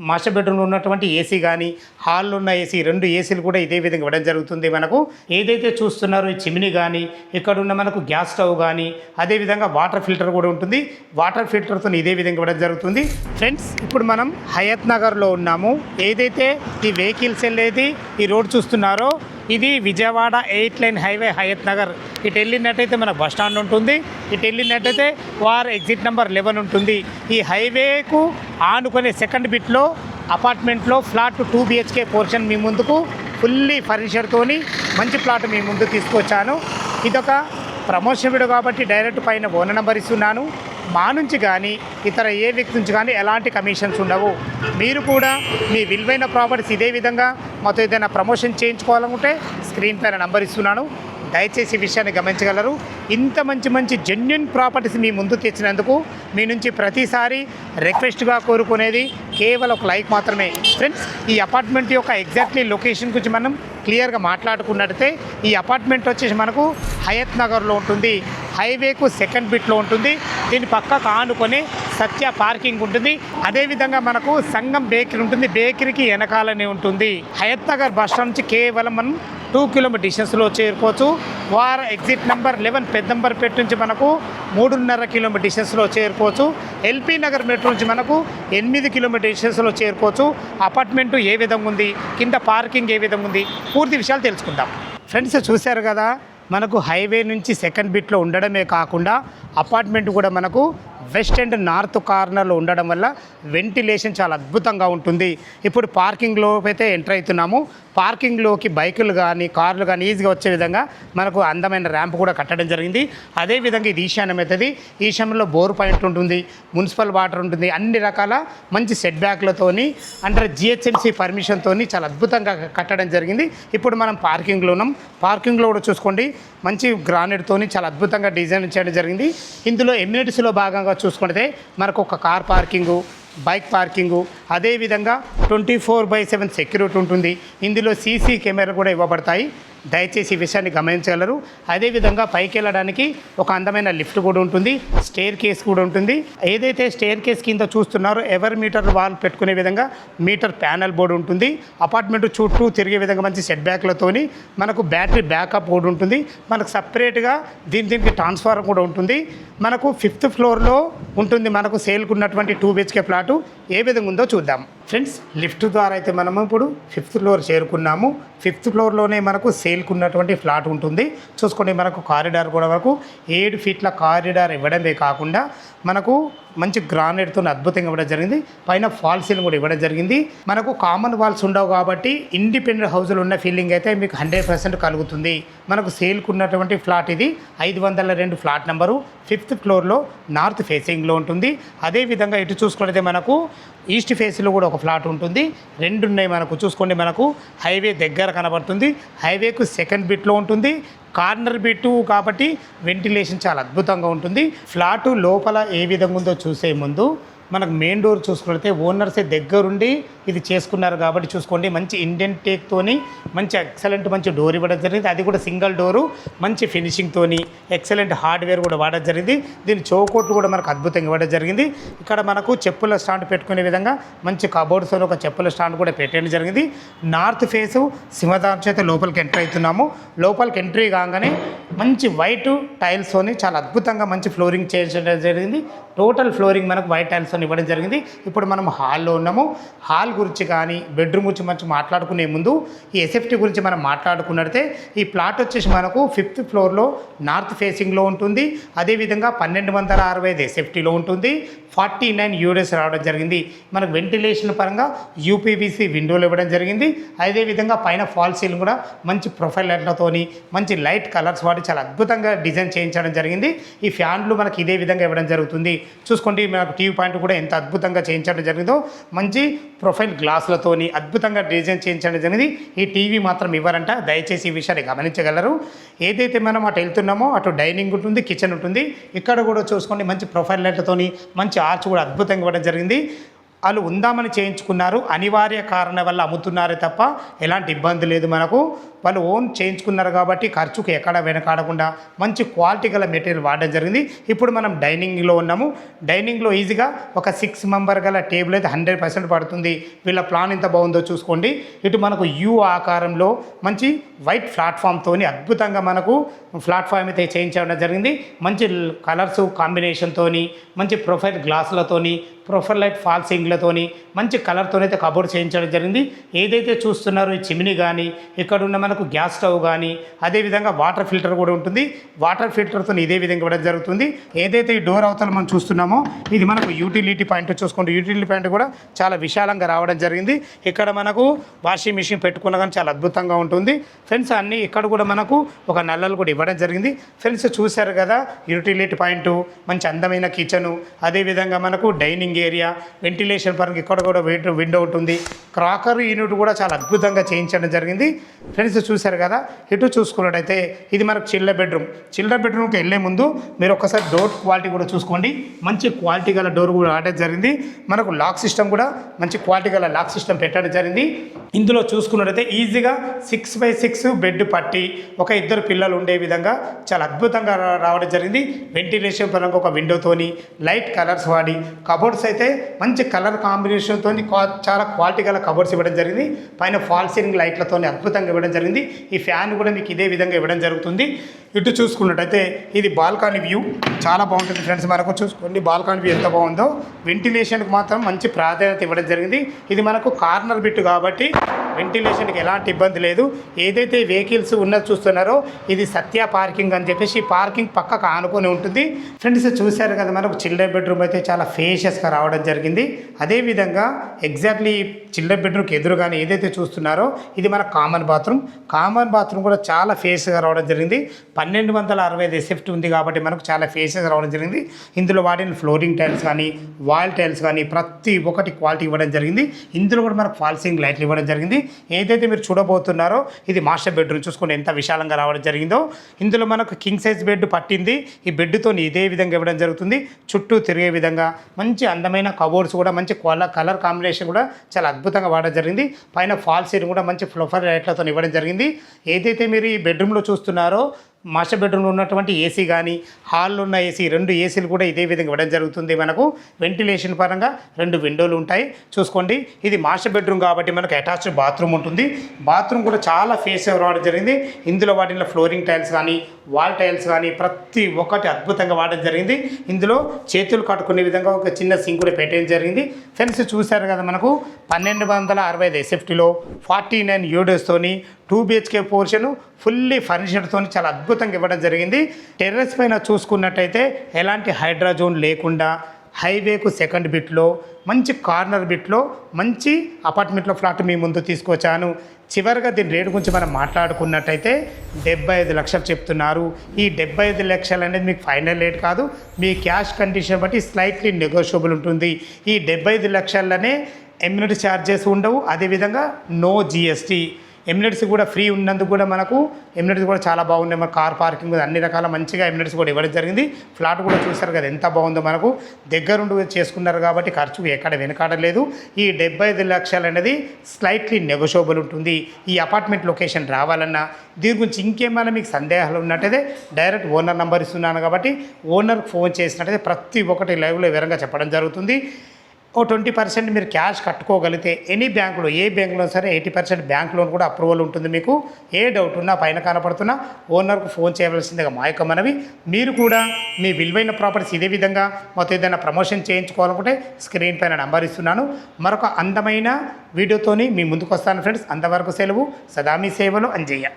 Master బెడ్రూమ్లో ఉన్నటువంటి AC కానీ హాల్లో ఉన్న ఏసీ 2 ఏసీలు కూడా ఇదే విధంగా ఇవ్వడం జరుగుతుంది. మనకు ఏదైతే చూస్తున్నారో ఈ చిమ్నీ కానీ ఇక్కడ ఉన్న మనకు గ్యాస్ స్టవ్ కానీ అదేవిధంగా వాటర్ ఫిల్టర్ కూడా ఉంటుంది. వాటర్ ఫిల్టర్తో ఇదే విధంగా ఇవ్వడం జరుగుతుంది. ఫ్రెండ్స్, ఇప్పుడు మనం హయత్ నగర్లో ఉన్నాము. ఏదైతే ఈ వెహికల్స్ వెళ్ళేది ఈ రోడ్ చూస్తున్నారో ఇది విజయవాడ 8 లైన్ హైవే హయత్ నగర్. ఇటు వెళ్ళినట్టయితే మనకు బస్ స్టాండ్ ఉంటుంది. ఇటు వెళ్ళినట్టయితే వార్ ఎగ్జిట్ నెంబర్ 11 ఉంటుంది. ఈ హైవేకు ఆనుకునే సెకండ్ బిట్లో అపార్ట్మెంట్లో ఫ్లాట్ 2 BHK పోర్షన్ మీ ముందుకు ఫుల్లీ ఫర్నిచర్తోని మంచి ప్లాట్ మీ ముందు తీసుకొచ్చాను. ఇదొక ప్రమోషన్ వీడియో కాబట్టి డైరెక్ట్ పైన ఓనర్ నెంబర్ ఇస్తున్నాను. మా నుంచి కానీ ఇతర ఏ వ్యక్తి నుంచి కానీ ఎలాంటి కమిషన్స్ ఉండవు. మీరు కూడా మీ విలువైన ప్రాపర్టీస్ ఇదే విధంగా మాతో ఏదైనా ప్రమోషన్ చేయించుకోవాలనుకుంటే స్క్రీన్ పైన నంబర్ ఇస్తున్నాను. దయచేసి ఈ విషయాన్ని గమనించగలరు. ఇంత మంచి జెన్యున్ ప్రాపర్టీస్ మీ ముందు తెచ్చినందుకు మీ నుంచి ప్రతిసారి రిక్వెస్ట్గా కోరుకునేది కేవలం ఒక లైక్ మాత్రమే. ఫ్రెండ్స్, ఈ అపార్ట్మెంట్ యొక్క ఎగ్జాక్ట్లీ లొకేషన్ గురించి మనం క్లియర్గా మాట్లాడుకున్నట్టయితే ఈ అపార్ట్మెంట్ వచ్చేసి మనకు హయత్ నగర్లో ఉంటుంది. హైవేకు సెకండ్ బిట్లో ఉంటుంది. దీని పక్కకు ఆనుకొని సత్య పార్కింగ్ ఉంటుంది. అదేవిధంగా మనకు సంగం బేకరీ ఉంటుంది. బేకరీకి వెనకాలనే ఉంటుంది. హయత్ నగర్ బస్ స్టాండ్ నుంచి కేవలం మనం 2 కిలోమీటర్ డిస్టెన్స్లో చేరుకోవచ్చు. వార్ ఎగ్జిట్ నెంబర్ 11 పెద్దంబర్పేట నుంచి మనకు 3.5 కిలోమీటర్ డిస్టెన్స్లో చేరుకోవచ్చు. ఎల్పీ నగర్ మెట్రో నుంచి మనకు 8 కిలోమీటర్ డిస్టెన్స్లో చేరుకోవచ్చు. అపార్ట్మెంటు ఏ విధంగా ఉంది, కింద పార్కింగ్ ఏ విధంగా ఉంది, పూర్తి విషయాలు తెలుసుకుందాం. ఫ్రెండ్స్, చూశారు కదా, మనకు హైవే నుంచి సెకండ్ బిట్లో ఉండడమే కాకుండా అపార్ట్మెంట్ కూడా మనకు వెస్ట్ అండ్ నార్త్ కార్నర్లో ఉండడం వల్ల వెంటిలేషన్ చాలా అద్భుతంగా ఉంటుంది. ఇప్పుడు పార్కింగ్లో అయితే ఎంటర్ అవుతున్నాము. పార్కింగ్లోకి బైకులు కానీ కార్లు కానీ ఈజీగా వచ్చే విధంగా మనకు అందమైన ర్యాంప్ కూడా కట్టడం జరిగింది. అదేవిధంగా ఇది ఈశాన్యం అవుతుంది. ఈశాన్యంలో బోర్ పాయింట్ ఉంటుంది, మున్సిపల్ వాటర్ ఉంటుంది. అన్ని రకాల మంచి సెట్ బ్యాక్లతోని అండర్ GHMC పర్మిషన్తో చాలా అద్భుతంగా కట్టడం జరిగింది. ఇప్పుడు మనం పార్కింగ్లో ఉన్నాం. పార్కింగ్లో కూడా చూసుకోండి, మంచి గ్రానైట్తోని చాలా అద్భుతంగా డిజైన్ చేయడం జరిగింది. ఇందులో ఎమ్యూనిటీస్లో భాగంగా చూసుకుంటే మనకు ఒక కార్ పార్కింగు, బైక్ పార్కింగు, అదేవిధంగా 24/7 సెక్యూరిటీ ఉంటుంది. ఇందులో CC కెమెరా కూడా ఇవ్వబడతాయి. దయచేసి ఈ విషయాన్ని గమనించగలరు. అదేవిధంగా పైకి వెళ్ళడానికి ఒక అందమైన లిఫ్ట్ కూడా ఉంటుంది. స్టేర్ కేస్ కూడా ఉంటుంది. ఏదైతే స్టేర్ కేస్ కింద చూస్తున్నారో ఎవరి మీటర్ వాల్ పెట్టుకునే విధంగా మీటర్ ప్యానల్ బోర్డు ఉంటుంది. అపార్ట్మెంట్ చుట్టూ తిరిగే విధంగా మంచి సెట్ బ్యాక్లతోని మనకు బ్యాటరీ బ్యాకప్ కూడా ఉంటుంది. మనకు సపరేట్గా దీనికి ట్రాన్స్ఫార్మర్ కూడా ఉంటుంది. మనకు 5th ఫ్లోర్లో ఉంటుంది. మనకు సేల్కు ఉన్నటువంటి 2 BHK ప్లాటు ఏ విధంగా ఉందో చూద్దాం. ఫ్రెండ్స్, లిఫ్ట్ ద్వారా అయితే మనము ఇప్పుడు 5th ఫ్లోర్ చేరుకున్నాము. 5th ఫ్లోర్లోనే మనకు సేల్కు ఉన్నటువంటి ఫ్లాట్ ఉంటుంది. చూసుకోండి, మనకు కారిడార్ కూడా మనకు 7 ఫీట్ల కారిడార్ ఇవ్వడమే కాకుండా మనకు మంచి గ్రానైట్తో అద్భుతంగా ఇవ్వడం జరిగింది. పైన ఫాల్ సీలింగ్ కూడా ఇవ్వడం జరిగింది. మనకు కామన్ వాల్స్ ఉండవు కాబట్టి ఇండిపెండెంట్ హౌస్లో ఉన్న ఫీలింగ్ అయితే మీకు 100% కలుగుతుంది. మనకు సేల్కు ఉన్నటువంటి ఫ్లాట్ ఇది 502 ఫ్లాట్ నెంబరు 5th ఫ్లోర్లో నార్త్ ఫేసింగ్లో ఉంటుంది. అదేవిధంగా ఇటు చూసుకుంటే మనకు ఈస్ట్ ఫేస్లో కూడా ఒక ఫ్లాట్ ఉంటుంది. 2 ఉన్నాయి మనకు. చూసుకోండి, మనకు హైవే దగ్గర కనబడుతుంది. హైవేకు సెకండ్ బిట్లో ఉంటుంది. కార్నర్ బిట్టు కాబట్టి వెంటిలేషన్ చాలా అద్భుతంగా ఉంటుంది. ఫ్లాటు లోపల ఏ విధంగా ఉందో చూసే ముందు మనకు మెయిన్ డోర్ చూసుకుంటే ఓనర్సే దగ్గరుండి ఇది చేసుకున్నారు కాబట్టి చూసుకోండి, మంచి ఇండియన్ టేక్తోని మంచి ఎక్సలెంట్ మంచి డోర్ ఇవ్వడం జరిగింది. అది కూడా సింగిల్ డోరు, మంచి ఫినిషింగ్తోని ఎక్సలెంట్ హార్డ్వేర్ కూడా వాడడం జరిగింది. దీని చౌకోట్లు కూడా మనకు అద్భుతంగా ఇవ్వడం జరిగింది. ఇక్కడ మనకు చెప్పుల స్టాండ్ పెట్టుకునే విధంగా మంచి కబోర్డ్స్తో ఒక చెప్పుల స్టాండ్ కూడా పెట్టడం జరిగింది. నార్త్ ఫేసు సింహదార్ చేత లోపలికి ఎంటర్ అవుతున్నాము. లోపలికి ఎంట్రీ కాగానే మంచి వైట్ టైల్స్తోని చాలా అద్భుతంగా మంచి ఫ్లోరింగ్ చేయడం జరిగింది. టోటల్ ఫ్లోరింగ్ మనకు వైట్ టైల్స్తో ఇవ్వడం జరిగింది. ఇప్పుడు మనం హాల్లో ఉన్నాము. హాల్ గురించి కానీ బెడ్రూమ్ గురించి మంచి మాట్లాడుకునే ముందు ఈ SFT గురించి మనం మాట్లాడుకున్నట్టే ఈ ప్లాట్ వచ్చేసి మనకు 5th ఫ్లోర్లో నార్త్ ఫేసింగ్లో ఉంటుంది. అదేవిధంగా 1265 SFTలో ఉంటుంది. 49 UDS రావడం జరిగింది. మనకు వెంటిలేషన్ పరంగా UPVC విండోలు ఇవ్వడం జరిగింది. అదేవిధంగా పైన ఫాల్ సీలింగ్ కూడా మంచి ప్రొఫైల్ లైట్లతోని మంచి లైట్ కలర్స్ వాడి చాలా అద్భుతంగా డిజైన్ చేయించడం జరిగింది. ఈ ఫ్యాన్లు మనకి ఇదే విధంగా ఇవ్వడం జరుగుతుంది. చూసుకోండి, మనకు టీవీ పాయింట్ కూడా ఎంత అద్భుతంగా చేయించడం జరిగిందో మంచి ప్రొఫైల్ గ్లాసులతోని అద్భుతంగా డిజైన్ చేయించడం జరిగింది. ఈ టీవీ మాత్రం ఇవ్వరంట. దయచేసి ఈ విషయాన్ని గమనించగలరు. ఏదైతే మనం అటు వెళ్తున్నామో అటు డైనింగ్ ఉంటుంది, కిచెన్ ఉంటుంది. ఇక్కడ కూడా చూసుకోండి, మంచి ప్రొఫైల్ లైట్లతోని మంచి ఆర్చ్ కూడా అద్భుతంగా ఇవ్వడం జరిగింది. వాళ్ళు ఉందామని చేయించుకున్నారు, అనివార్య కారణం వల్ల అమ్ముతున్నారే తప్ప ఎలాంటి ఇబ్బంది లేదు మనకు. వాళ్ళు ఓన్ చేయించుకున్నారు కాబట్టి ఖర్చుకు ఎక్కడ వెనకాడకుండా మంచి క్వాలిటీ గల మెటీరియల్ వాడడం జరిగింది. ఇప్పుడు మనం డైనింగ్లో ఉన్నాము. డైనింగ్లో ఈజీగా ఒక 6 మెంబర్ గల టేబుల్ అయితే 100% పడుతుంది. వీళ్ళ ప్లాన్ ఎంత బాగుందో చూసుకోండి. ఇటు మనకు యూ ఆకారంలో మంచి వైట్ ప్లాట్ఫామ్తో అద్భుతంగా మనకు ప్లాట్ఫామ్ అయితే చేయించడం జరిగింది. మంచి కలర్స్ కాంబినేషన్తో, మంచి ప్రొఫైల్ గ్లాసులతోని, ప్రొఫైల్ లైట్ ఫాల్సింగ్లతోని, మంచి కలర్తో అయితే కబోర్డ్ చేయించడం జరిగింది. ఏదైతే చూస్తున్నారో ఈ చిమ్నీ కానీ, ఇక్కడ ఉన్న మనకు గ్యాస్ స్టవ్ కానీ, అదేవిధంగా వాటర్ ఫిల్టర్ కూడా ఉంటుంది. వాటర్ ఫిల్టర్తో ఇదే విధంగా ఇవ్వడం జరుగుతుంది. ఏదైతే ఈ డోర్ అవతల మనం చూస్తున్నామో ఇది మనకు యూటిలిటీ పాయింట్ చూసుకోండి. యూటిలిటీ పాయింట్ కూడా చాలా విశాలంగా రావడం జరిగింది. ఇక్కడ మనకు వాషింగ్ మిషన్ పెట్టుకున్నా కానీ చాలా అద్భుతంగా ఉంటుంది ఫ్రెండ్స్. అన్నీ ఇక్కడ కూడా మనకు ఒక నల్లలు కూడా ఇవ్వడం జరిగింది ఫ్రెండ్స్. చూశారు కదా యూటిలిటీ పాయింట్, మంచి అందమైన కిచెను, అదేవిధంగా మనకు డైనింగ్ ఏరియా, వెంటిలేషన్ పరంగా ఇక్కడ కూడా విండో ఉంటుంది. క్రాకర్ యూనిట్ కూడా చాలా అద్భుతంగా చేయించడం జరిగింది ఫ్రెండ్స్. చూశారు కదా. ఇటు చూసుకున్నట్టయితే ఇది మనకు చిల్డ్రన్ బెడ్రూమ్. చిల్డ్రన్ బెడ్రూమ్కి వెళ్ళే ముందు మీరు ఒకసారి డోర్ క్వాలిటీ కూడా చూసుకోండి. మంచి క్వాలిటీ గల డోర్ కూడా ఆడడం జరిగింది. మనకు లాక్ సిస్టమ్ కూడా మంచి క్వాలిటీ గల లాక్ సిస్టమ్ పెట్టడం జరిగింది. ఇందులో చూసుకున్నట్టయితే ఈజీగా 6x6 బెడ్ పట్టి ఒక 2 పిల్లలు ఉండే విధంగా చాలా అద్భుతంగా రావడం జరిగింది. వెంటిలేషన్ పరంగా ఒక విండోతోని లైట్ కలర్స్ వాడి కబోర్డ్స్ అయితే మంచి కలర్ కాంబినేషన్తో చాలా క్వాలిటీ గల కబోర్డ్స్ ఇవ్వడం జరిగింది. పైన ఫాల్ సీలింగ్ లైట్లతో అద్భుతంగా ఇవ్వడం జరిగింది. ఈ ఫ్యాన్ కూడా మీకు ఇదే విధంగా ఇవ్వడం జరుగుతుంది. ఇటు చూసుకున్నట్టయితే ఇది బాల్కనీ వ్యూ చాలా బాగుంటుంది ఫ్రెండ్స్. మనకు చూసుకోండి బాల్కనీ వ్యూ ఎంత బాగుందో. వెంటిలేషన్కి మాత్రం మంచి ప్రాధాన్యత ఇవ్వడం జరిగింది. ఇది మనకు కార్నర్ బిట్ కాబట్టి వెంటిలేషన్కి ఎలాంటి ఇబ్బంది లేదు. ఏదైతే వెహికల్స్ ఉన్నది చూస్తున్నారో ఇది సత్య పార్కింగ్ అని చెప్పేసి పార్కింగ్ పక్కకు ఆనుకొని ఉంటుంది ఫ్రెండ్స్. చూశారు కదా మనకు చిల్డ్రన్ బెడ్రూమ్ అయితే చాలా ఫేషియస్గా రావడం జరిగింది. అదేవిధంగా ఎగ్జాక్ట్లీ చిల్డ్రన్ బెడ్రూమ్కి ఎదురుగానే ఏదైతే చూస్తున్నారో ఇది మన కామన్ బాత్రూమ్. కామన్ బాత్రూమ్ కూడా చాలా ఫేస్గా రావడం జరిగింది. 1265 ఎస్ఎఫ్టీ ఉంది కాబట్టి మనకు చాలా ఫేసెస్ రావడం జరిగింది. ఇందులో వాడిన ఫ్లోరింగ్ టైల్స్ కానీ, వాల్ టైల్స్ కానీ ప్రతి ఒక్కటి క్వాలిటీ ఇవ్వడం జరిగింది. ఇందులో కూడా మనకు ఫాల్సింగ్ లైట్లు ఇవ్వడం జరిగింది. ఏదైతే మీరు చూడబోతున్నారో ఇది మాస్టర్ బెడ్రూమ్. చూసుకోండి ఎంత విశాలంగా రావడం జరిగిందో. ఇందులో మనకు కింగ్ సైజ్ బెడ్ పట్టింది. ఈ బెడ్తో ఇదే విధంగా ఇవ్వడం జరుగుతుంది. చుట్టూ తిరిగే విధంగా మంచి అందమైన కబోర్డ్స్ కూడా మంచి కలర్ కాంబినేషన్ కూడా చాలా అద్భుతంగా వాడడం జరిగింది. పైన ఫాల్ సీలింగ్ కూడా మంచి ఫ్లోఫర్ లైట్లతో ఇవ్వడం జరిగింది. ఏదైతే మీరు ఈ బెడ్రూమ్లో చూస్తున్నారో మాస్టర్ బెడ్రూమ్లో ఉన్నటువంటి ఏసీ కానీ, హాల్లో ఉన్న ఏసీ 2 ఏసీలు కూడా ఇదే విధంగా ఇవ్వడం జరుగుతుంది. మనకు వెంటిలేషన్ పరంగా 2 విండోలు ఉంటాయి. చూసుకోండి ఇది మాస్టర్ బెడ్రూమ్ కాబట్టి మనకు అటాచ్డ్ బాత్రూమ్ ఉంటుంది. బాత్రూమ్ కూడా చాలా ఫేస్ రావడం జరిగింది. ఇందులో వాడిన ఫ్లోరింగ్ టైల్స్ కానీ, వాల్ టైల్స్ కానీ ప్రతి ఒక్కటి అద్భుతంగా వాడడం జరిగింది. ఇందులో చేతులు కట్టుకునే విధంగా ఒక చిన్న సింక్ కూడా పెట్టడం జరిగింది ఫ్రెండ్స్. చూశారు కదా మనకు 1265 ఎస్ఎఫ్టీలో 49 యూడోస్తోని 2 BHK పోర్షను ఫుల్లీ ఫర్నిచర్తో చాలా అద్భుతంగా ఇవ్వడం జరిగింది. టెర్రస్ పైన చూసుకున్నట్టయితే ఎలాంటి హైడ్రాజోన్ లేకుండా హైవేకు సెకండ్ బిట్లో మంచి కార్నర్ బిట్లో మంచి అపార్ట్మెంట్లో ఫ్లాట్ మీ ముందు తీసుకొచ్చాను. చివరిగా దీని రేటు గురించి మనం మాట్లాడుకున్నట్టయితే 75 లక్షలు చెప్తున్నారు. ఈ 75 లక్షలు అనేది మీకు ఫైనల్ రేట్ కాదు. మీ క్యాష్ కండిషన్ బట్టి స్లైట్లీ నెగోషియబుల్ ఉంటుంది. ఈ 75 లక్షలనే ఎమ్యూనిటీ ఛార్జెస్ ఉండవు. అదేవిధంగా నో GST. ఎమ్యూనిటీస్ కూడా ఫ్రీ ఉన్నందుకు కూడా మనకు ఎమ్యూనిటీస్ కూడా చాలా బాగున్నాయి. మన కార్ పార్కింగ్ అన్ని రకాల మంచిగా ఎమ్యూనిటీస్ కూడా ఇవ్వడం జరిగింది. ఫ్లాట్ కూడా చూశారు కదా ఎంత బాగుందో. మనకు దగ్గరుండి చేసుకున్నారు కాబట్టి ఖర్చుకు ఎక్కడ వెనకాడలేదు. ఈ 75 లక్షలు అనేది స్లైట్లీ నెగోషియబుల్ ఉంటుంది. ఈ అపార్ట్మెంట్ లొకేషన్ రావాలన్నా దీని గురించి ఇంకేమైనా మీకు సందేహాలు ఉన్నట్టయితే డైరెక్ట్ ఓనర్ నెంబర్ ఇస్తున్నాను కాబట్టి ఓనర్కి ఫోన్ చేసినట్టయితే ప్రతి ఒక్కటి లైవ్లో వివరంగా చెప్పడం జరుగుతుంది. 20% మీరు క్యాష్ కట్టుకోగలిగితే ఎనీ బ్యాంకులో ఏ బ్యాంకులో సరే 80% బ్యాంక్ లోన్ కూడా అప్రూవల్ ఉంటుంది. మీకు ఏ డౌట్ ఉన్నా పైన కనపడుతున్నా ఓనర్కు ఫోన్ చేయవలసిందిగా మా యొక్క మనవి. మీరు కూడా మీ విలువైన ప్రాపర్టీస్ ఇదే విధంగా మొత్తం ఏదైనా ప్రమోషన్ చేయించుకోవాలనుకుంటే స్క్రీన్ పైన నంబర్ ఇస్తున్నాను. మరొక అందమైన వీడియోతోని మీ ముందుకు వస్తాను ఫ్రెండ్స్. అంతవరకు సెలవు. సదా మీ సేవలో అంజయ్య.